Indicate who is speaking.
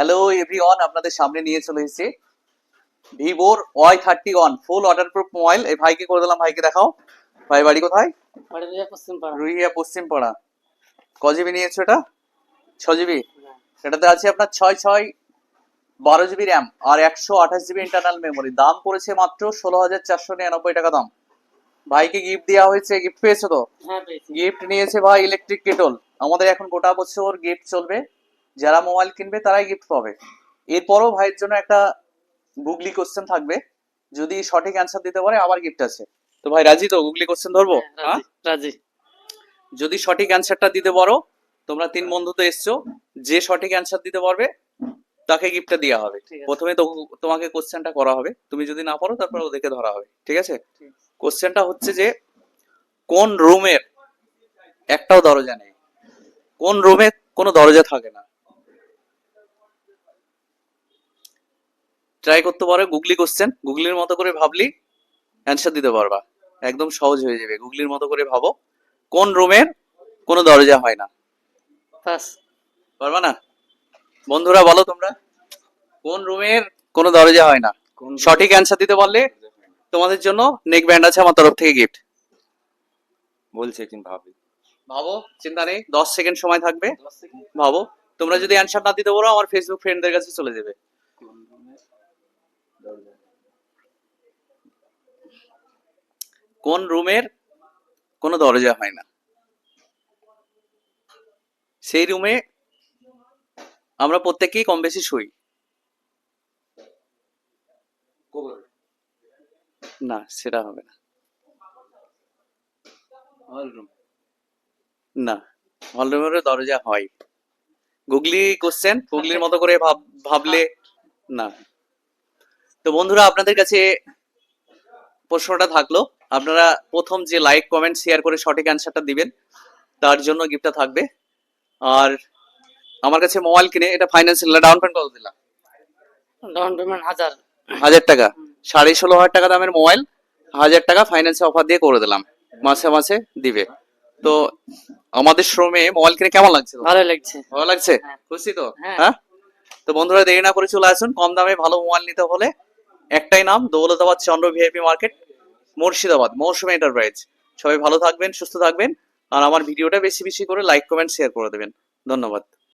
Speaker 1: Hello everyone, আপনাদের সামনে নিয়ে চলে এসেছি ভিভোর Y31 ফুল ওয়াটারপ্রুফ মোবাইল। এই ভাইকে করে দিলাম, ভাইকে দেখাও। ভাই বাড়ি কোথায়? রুইয়া পশ্চিমপাড়া। জিবি নিয়েছো এটা? 6 জিবি। এটাতে আছে আপনার 6/6 12 জিবি র্যাম আর 128 জিবি ইন্টারনাল মেমোরি। দাম পড়েছে মাত্র 16,499 টাকা দাম। ভাইকে গিফট দেওয়া হয়েছে, গিফট পেয়েছো তো? গিফট নিয়েছে ভাই ইলেকট্রিক কেটল। আমাদের এখন গোটা বছর গিফট চলবে, যারা মোবাইল কিনবে তারাই গিফট পাবে। এরপরও ভাইয়ের জন্য একটা গুগলি কোশ্চেন থাকবে, যদি সঠিক অ্যান্সার দিতে পারে আবার গিফট আছে। তো ভাই রাজি তো? গুগলি কোশ্চেন ধরবো?
Speaker 2: রাজি।
Speaker 1: যদি সঠিক অ্যান্সারটা দিতে পারো, তোমরা 3 বন্ধু তো এসছো, যে সঠিক অ্যান্সার দিতে পারবে তাকে গিফটটা দেওয়া হবে। প্রথমে তো তোমাকে কোশ্চেনটা করা হবে, তুমি যদি না পারো তারপর ওদেরকে ধরা হবে, ঠিক আছে? কোশ্চেনটা হচ্ছে যে কোন রুমের একটাও দরজা নেই? কোন রুমে কোনো দরজা থাকে না? ট্রাই করতে পারো। গুগলি কোশ্চেন, গুগলির মতো করে ভাবলি অ্যান্সার দিতে পারবা, একদম সহজ হয়ে যাবে। গুগলির মতো করে ভাবো, কোন রুমের কোনো দরজা হয় না?
Speaker 2: পাস।
Speaker 1: পারবা না? বন্ধুরা বলো তোমরা, কোন রুমের কোনো দরজা হয় না? সঠিক অ্যান্সার দিতে পারলে তোমাদের জন্য নেক ব্যান্ড আছে আমার তরফ থেকে গিফট।
Speaker 3: বলছে কিন্তু ভাবি।
Speaker 1: ভাবো, চিন্তা নেই, 10 সেকেন্ড সময় থাকবে, ভাবো। তোমরা যদি অ্যান্সার না দিতে পারো আমার ফেসবুক ফ্রেন্ডদের কাছে চলে যাবে। কোন রুমের কোনো দরজা হয় না? সেই রুমে আমরা প্রত্যেকেই কম বেশি শুই। না, সেটা হবে না। না, হল রুমের দরজা হয়। গুগলি কোশ্চেন, গুগলির মতো করে ভাবলে না। তো বন্ধুরা, আপনাদের কাছে প্রশ্নটা থাকলো, আপনারা প্রথম যে লাইক কমেন্ট শেয়ার করে সঠিক অ্যান্সারটা দিবেন তার জন্য গিফটটা থাকবে। আর আমার কাছে মোবাইল কিনে এটা ফাইন্যান্সিয়াল ডাউন পেমেন্ট কত দিলাম?
Speaker 2: ডাউন পেমেন্ট
Speaker 1: 1000 টাকা। 16,500 টাকা দামের মোবাইল 1000 টাকা ফাইন্যান্সে অফার দিয়ে করে দিলাম, মাসে মাসে দিবে। তো আমাদের শোরুমে মোবাইল কিনে কেমন লাগছে?
Speaker 2: ভালো লাগছে।
Speaker 1: ভালো লাগছে?
Speaker 2: হ্যাঁ।
Speaker 1: খুশি তো?
Speaker 2: হ্যাঁ।
Speaker 1: হ্যাঁ। তো বন্ধুরা দেরি না করে চলে আসুন, কম দামে ভালো মোবাইল নিতে হলে একটাই নাম, দৌলতাবাদ চন্দ্র ভিআইপি মার্কেট, মুর্শিদাবাদ, মৌসুমী এন্টারপ্রাইজ। সবাই ভালো থাকবেন, সুস্থ থাকবেন, আর আমার ভিডিওটা বেশি বেশি করে লাইক কমেন্ট শেয়ার করে দেবেন। ধন্যবাদ।